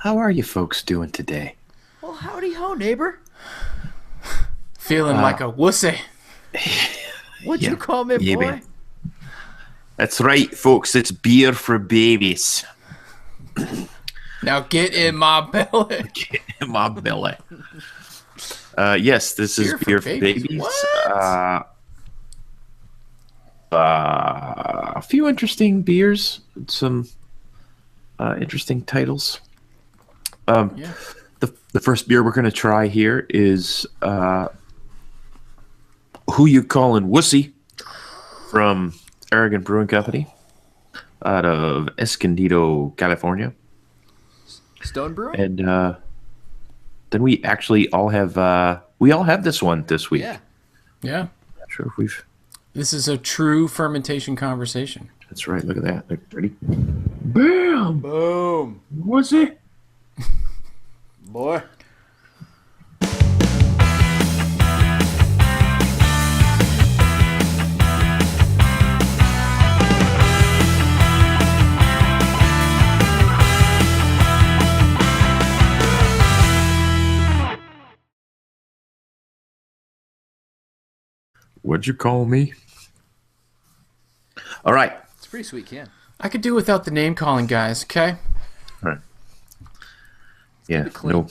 How are you folks doing today? Well, howdy ho, neighbor. Feeling like a wussy. What'd Yeah. you call me, Yeah, boy? man. That's right, folks. It's beer for babies. Now get in my belly. Get in my belly. Yes, this is beer for babies. What? A few interesting beers, some interesting titles. Yeah. The first beer we're going to try here is Who You Callin Wussie from Arrogant Brewing Company out of Escondido, California. Stone Brewing? And then we actually all have this one this week. Yeah. Yeah. Not sure if we've. This is a true fermentation conversation. That's right. Look at that. Look, ready? Bam! Boom. What's it? Boy. What'd you call me? All right. It's a pretty sweet can. I could do without the name calling, guys, okay? All right. Yeah. it clean. No.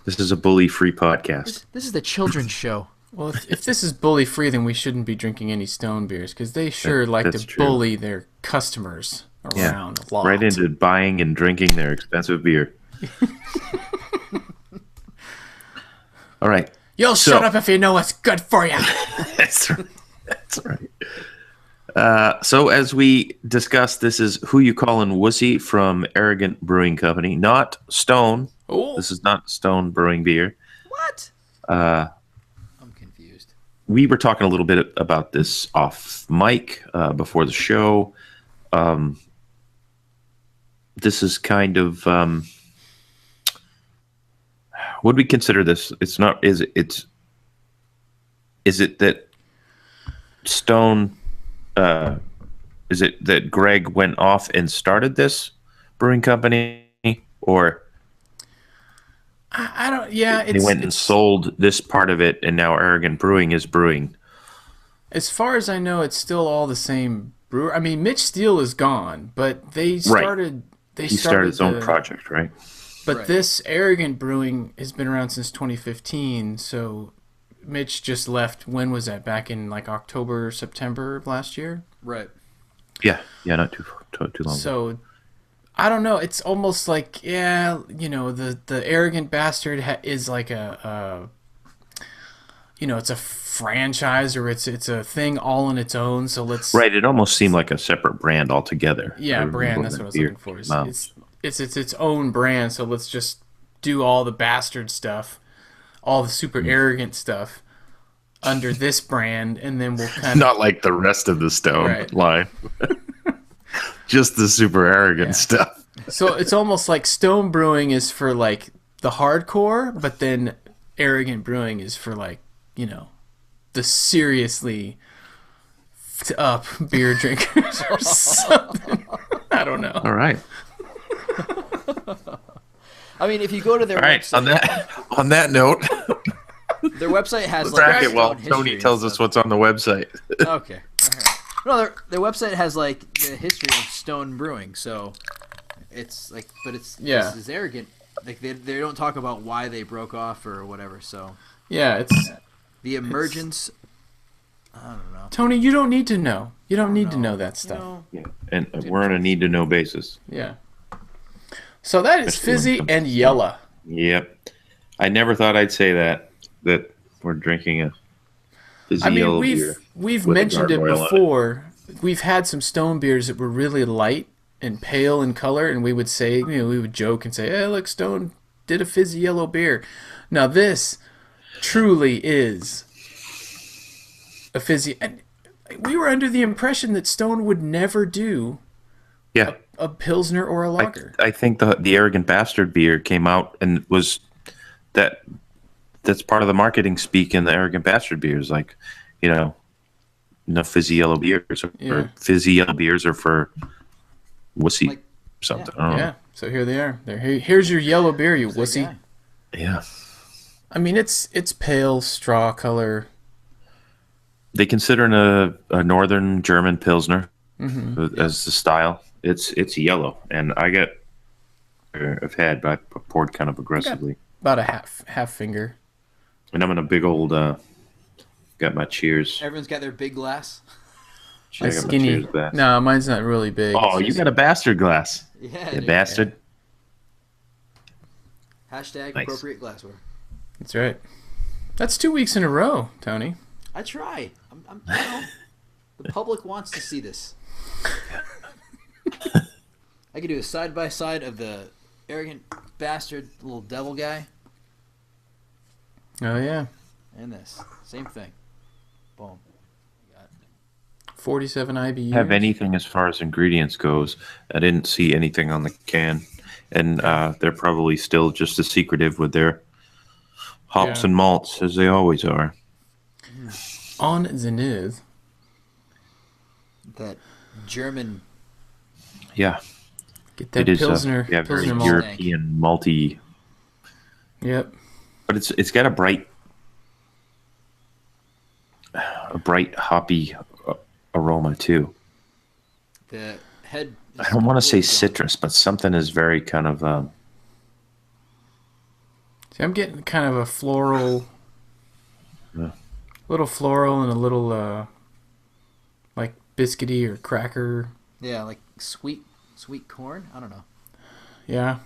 This is a bully-free podcast. This is the children's show. Well, if this is bully free, then we shouldn't be drinking any Stone beers because they sure like that's to true. bully their customers around a lot. Right into buying and drinking their expensive beer. All right. You'll So- shut up if you know what's good for you. That's right. That's right. So as we discussed, this is Who You Callin Wussie from Arrogant Brewing Company, not Stone. Oh, This is not Stone Brewing beer. What? Uh, I'm confused. we were talking a little bit about this off mic before the show. This is kind of what do we consider this? It's not. Is it? Is it that Stone? Is it that Greg went off and started this brewing company, or I don't. Yeah, he went and sold this part of it, and now Arrogant Brewing is brewing? As far as I know, it's still all the same brewer. I mean, Mitch Steele is gone, but they started. They He started his own the- project, right? But Right. this Arrogant Brewing has been around since 2015, so Mitch just left. When was that? Back in like October, September of last year? Right. Yeah, not too long. So I don't know. It's almost like, yeah, the Arrogant Bastard is like it's a franchise or it's a thing all on its own. So let's Right, it almost seemed like a separate brand altogether. Yeah, brand. That's what I was looking for. It's its own brand. So let's just do all the bastard stuff, all the super arrogant stuff under this brand, and then we'll kind of Not like the rest of the Stone Right. line. Just the super arrogant stuff. So it's almost like Stone Brewing is for like the hardcore, but then Arrogant Brewing is for like the seriously up beer drinkers or something. I don't know. All right. I mean, if you go to their All right. website, On that note, their website has bracket like while history Tony and tells us stuff. what's on the website. Okay. All right. No, their website has like the history of Stone Brewing, so it's like, but it's Yeah. it's arrogant. Like they don't talk about why they broke off or whatever. So Yeah, it's the emergence. I don't know. Tony. You don't need to know. You don't need to know that You stuff. know, Yeah. And we're on a need to know basis. Yeah. So that is fizzy and yellow. Yep. I never thought I'd say that we're drinking a fizzy I mean, yellow beer. we've with a mentioned it gargoyle on it. before. We've had some Stone beers that were really light and pale in color, and we would say, we would joke and say, "Hey, look, Stone did a fizzy yellow beer." Now this truly is a fizzy, and we were under the impression that Stone would never do Yeah. a pilsner or a lager. I think the Arrogant Bastard beer came out and was that's part of the marketing speak in the Arrogant Bastard beers, like, fizzy yellow beers Yeah. or fizzy yellow beers are for wussy Like- something. I don't know. Yeah. So here they are. Here's your yellow beer, you Who's that wussy. guy? Yeah. I mean, it's pale straw color. They consider it a northern German Pilsner as the style. It's yellow, and I've had, but I poured kind of aggressively. About a half finger. And I'm in a big old, got my cheers. Everyone's got their big glass. I got my Skinny. cheers glass. No, mine's not really big. Oh, It's you just- got a bastard glass. Yeah, You dude. bastard. Hashtag Nice. appropriate glassware. That's right. That's 2 weeks in a row, Tony. I try. I'm you know, the public wants to see this. I could do a side by side of the arrogant bastard little devil guy Oh yeah. and this. Same thing. Boom. 47 IBUs. Have anything as far as ingredients goes. I didn't see anything on the can. And they're probably still just as secretive with their hops Yeah. and malts as they always are. On the nose. That German. Yeah. Get that It is Pilsner. very Pilsner malt. European malty, Yep. but it's got a bright hoppy aroma too. The head. I don't want to say citrus, but something is very kind of See, I'm getting kind of a floral, Yeah. little floral and a little like biscuity or cracker. Yeah, like sweet corn. I don't know. Yeah.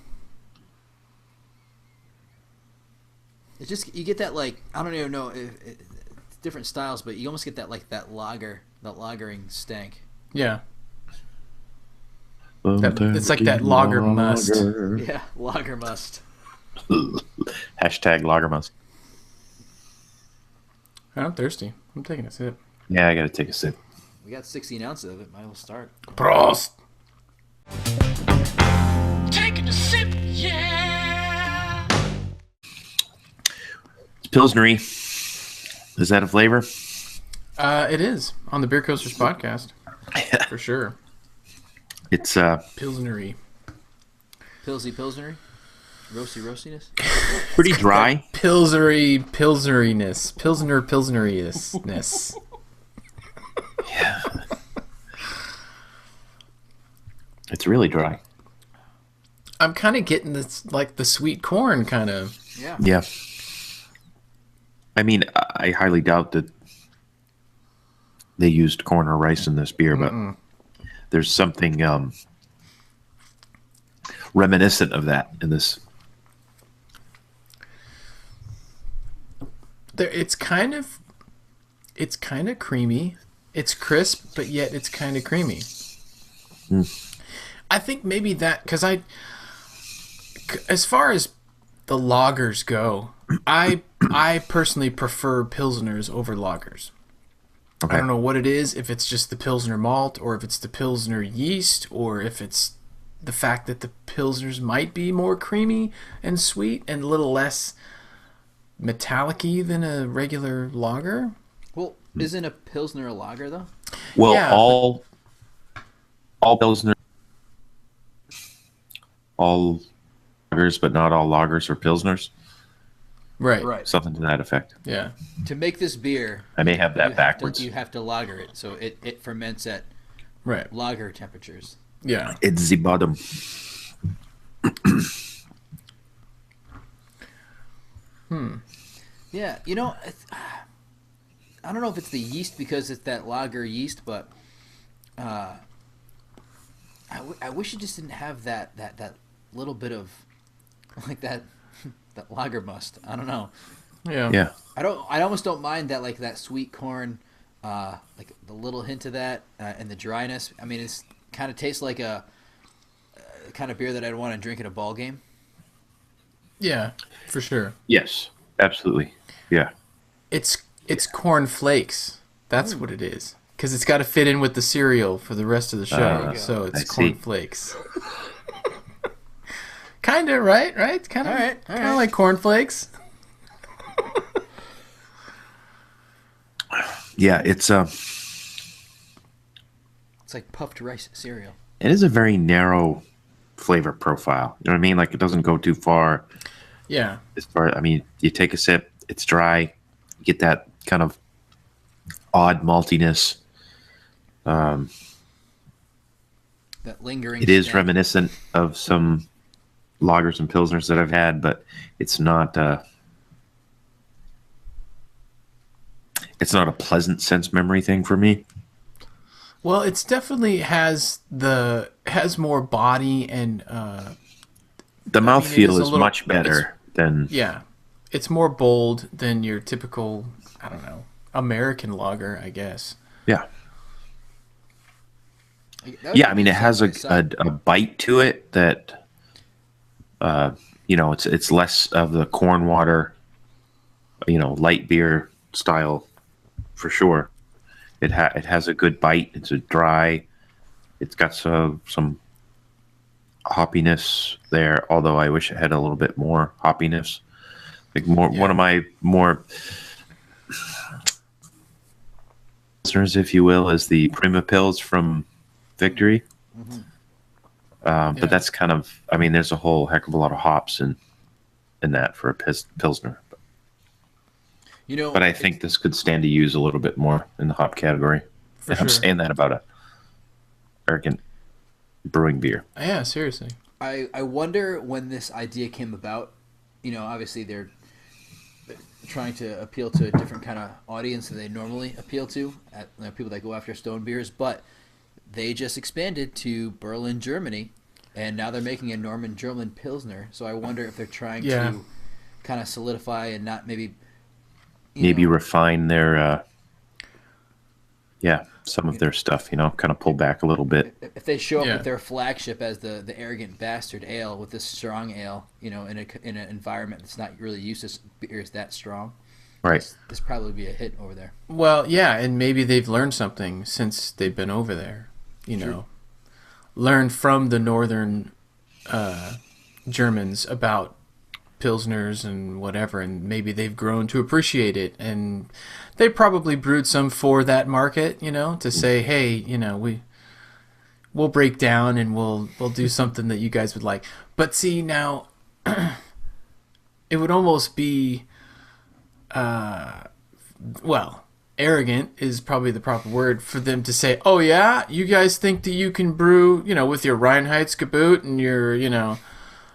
It's just you get that like I don't even know if it's different styles, but you almost get that like that lagering stank. Yeah. It's like that lager must. Yeah, lager must. Hashtag lager must. I'm thirsty. I'm taking a sip. Yeah, I got to take a sip. We got 16 ounces of it. Might as well start. Prost. Taking a sip, yeah. It's Pilsnery. Is that a flavor? It is on the Beer Coasters podcast for sure. It's Pilsnery. Pilsnery, roastiness. pretty dry. Pilsneriness. It's really dry. I'm kind of getting this like the sweet corn kind of. Yeah. Yeah. I mean, I highly doubt that they used corn or rice in this beer, but there's something reminiscent of that in this. It's kind of creamy. It's crisp, but yet it's kind of creamy. I think maybe that because as far as the lagers go, I personally prefer pilsners over lagers. Okay. I don't know what it is, if it's just the Pilsner malt, or if it's the Pilsner yeast, or if it's the fact that the Pilsners might be more creamy and sweet and a little less metallic-y than a regular lager. Well, isn't a Pilsner a lager, though? Well, Yeah, all Pilsner, all lagers, but not all lagers are Pilsners. Right. Something to that effect. Yeah. To make this beer, I may have that backwards. you have to lager it, so it ferments at Right. lager temperatures. Yeah. It's the bottom. Yeah, you know, I don't know if it's the yeast because it's that lager yeast, but I wish it just didn't have that little bit of like that lager must. I don't know. Yeah. Yeah. I almost don't mind that like that sweet corn, like the little hint of that and the dryness. I mean, it's kind of tastes like a kind of beer that I'd want to drink at a ball game. Yeah, for sure. Yes. Absolutely. Yeah. It's corn flakes. That's what it is. Because it's got to fit in with the cereal for the rest of the show. So it's I see. corn flakes. Kind of, right? Right? Kind of All right. like corn flakes. Yeah. It's It's like puffed rice cereal. it is a very narrow flavor profile. You know what I mean? Like it doesn't go too far. Yeah. As far, I mean, you take a sip, it's dry, you get that kind of odd maltiness. That lingering. It is stank. reminiscent of some lagers and pilsners that I've had, but it's not. It's not a pleasant sense memory thing for me. Well, it's definitely has more body and The it mouthfeel is a is little- much better than. yeah, it's more bold than your typical, I don't know, American lager, I guess. Yeah. That would Yeah, be I mean, it has interesting a bite to it that, it's less of the corn water, light beer style, for sure. It has a good bite. It's a dry. It's got some hoppiness there. Although I wish it had a little bit more hoppiness. Like more, one of my more listeners, if you will, is the Prima Pils from Victory. But that's kind of, I mean, there's a whole heck of a lot of hops in that for a Pilsner. But I think this could stand to use a little bit more in the hop category. And I'm sure. saying that about a Arrogant Brewing beer. Yeah, seriously. I wonder when this idea came about. Obviously they're trying to appeal to a different kind of audience than they normally appeal to, people that go after stone beers, but they just expanded to Berlin, Germany, and now they're making a Norman German Pilsner. So I wonder if they're trying to kind of solidify and not maybe refine their some of their stuff, kind of pull back a little bit. if they show up with their flagship as the Arrogant Bastard Ale with this strong ale, in an environment that's not really used to beers that strong, Right. this probably be a hit over there. Well, yeah, and maybe they've learned something since they've been over there. Learned from the northern Germans about pilsners and whatever, and maybe they've grown to appreciate it, and they probably brewed some for that market, to say, hey, we'll break down and we'll do something that you guys would like. But see, now it would almost be arrogant is probably the proper word for them to say, oh yeah, you guys think that you can brew, with your Reinheitsgebot and your,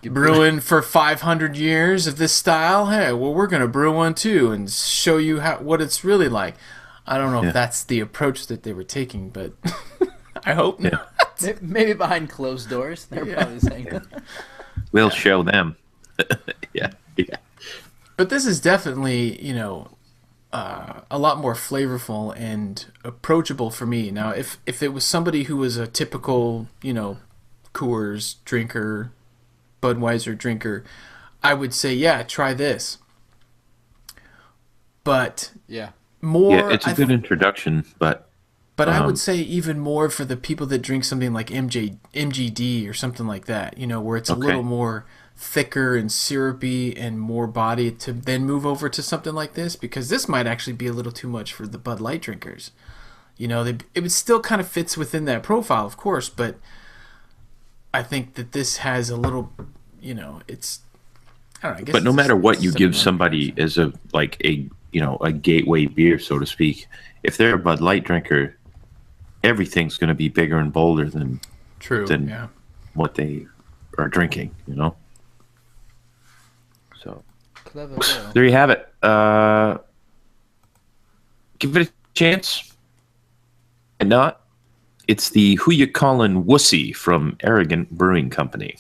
brewing for 500 years of this style? Hey, well, we're going to brew one too and show you what it's really like. I don't know if that's the approach that they were taking, but I hope not. Maybe behind closed doors, they're probably saying that. We'll show them. Yeah. But this is definitely, a lot more flavorful and approachable for me. Now, if it was somebody who was a typical, Coors drinker, Budweiser drinker, I would say, yeah, try this. But more, it's a good introduction, but I would say even more for the people that drink something like MGD or something like that, where it's a little more thicker and syrupy and more body, to then move over to something like this, because this might actually be a little too much for the Bud Light drinkers. It still kind of fits within that profile, of course, but I think that this has a little, it's, I don't know, I guess. But no matter what you give somebody as a gateway beer, so to speak, if they're a Bud Light drinker, everything's going to be bigger and bolder than what they are drinking, So there you have it. Give it a chance. And not. It's the Who You Callin Wussie from Arrogant Brewing Company.